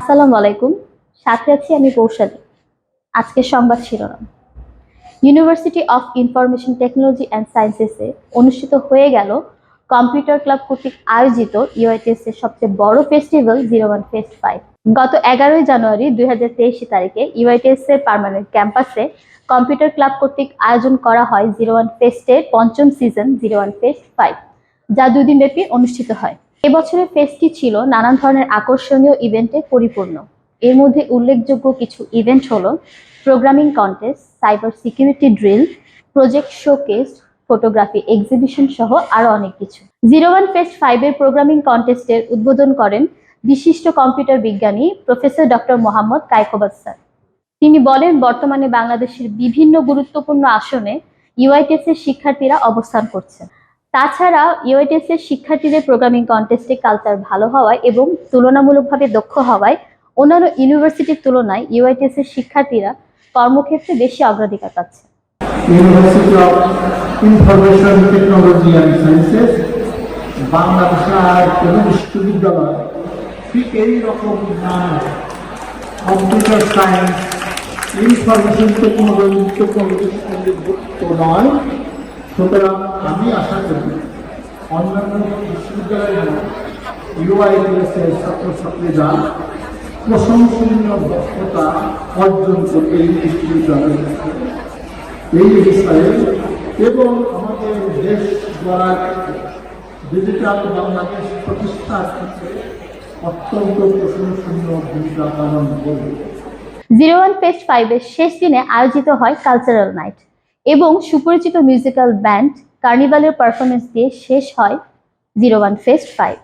আসসালামু আলাইকুম। সাথে আছি আমি কৌশলী। আজকের সংবাদ শিরোনাম। University of information technology and সায়েন্সেসে অনুষ্ঠিত হয়ে গেল কম্পিউটার ক্লাব কর্তৃক আয়োজিত ইউআইটিএস এর সবচেয়ে বড় ফেস্টিভ্যাল 01 ফেস্ট 5। গত 11 জানুয়ারি 2023 তারিখে ইউআইটিএস এর পার্মানেন্ট ক্যাম্পাসে কম্পিউটার ক্লাব কর্তৃক আয়োজন করা হয় 01 ফেস্টের পঞ্চম সিজন 01 ফেস্ট 5, যা 2 দিন ব্যাপী অনুষ্ঠিত হয়। এবছরের ফেস্টটি ছিল নানান ধরনের আকর্ষণীয় ইভেন্টে পরিপূর্ণ। এর মধ্যে উল্লেখযোগ্য কিছু ইভেন্ট হলো programming contest, cyber security drill, project showcase, photography exhibition সহ আরো অনেক কিছু। 01 ফেস্ট 5 এর প্রোগ্রামিং কন্টেস্টের উদ্বোধন করেন বিশিষ্ট কম্পিউটার বিজ্ঞানী professor doctor Mohammad Kaykobad sir. তিনি বলেন, বর্তমানে বাংলাদেশের বিভিন্ন গুরুত্বপূর্ণ আসনে ইউআইটিএস এর শিক্ষার্থীরা অবস্থান করছে। তাছাড়া ইউআইটিএস এর শিক্ষার্থীদের প্রোগ্রামিং কন্টেস্টে কালচার ভালো হওয়ায় এবং তুলনামূলকভাবে দক্ষ হওয়ায় অন্যান্য ইউনিভার্সিটির তুলনায় ইউআইটিএস এর শিক্ষার্থীরা কর্মক্ষেত্রে বেশি অগ্রাধিকার পাচ্ছে। University of information technology and sciences বাংলাদেশের কোন বিশ্ববিদ্যালয় ঠিক এই রকম নাম কম্পিউটার সায়েন্স ইনফরমেশন টেকনোলজি যুক্ত নয়। সুতরাং আমি আশা করি অন্যান্য বিশ্ববিদ্যালয়ের ইউআইটিএস এর ছাত্রছাত্রীরা প্রশংসনীয় দক্ষতা অর্জন করবে এই বিশ্ববিদ্যালয়ের এই বিষয়ে এবং আমাদের দেশ গড়ার ডিজিটাল বাংলাদেশ প্রতিষ্ঠার ক্ষেত্রে অত্যন্ত প্রশংসনীয় ভূমিকা পালন করবে। 01 ফেস্ট 5 এর শেষ দিনে আয়োজিত হয় কালচারাল নাইট এবং সুপরিচিত মিউজিক্যাল ব্যান্ড কার্নিভালের পারফরমেন্স দিয়ে শেষ হয় 01 ফেস্ট 5।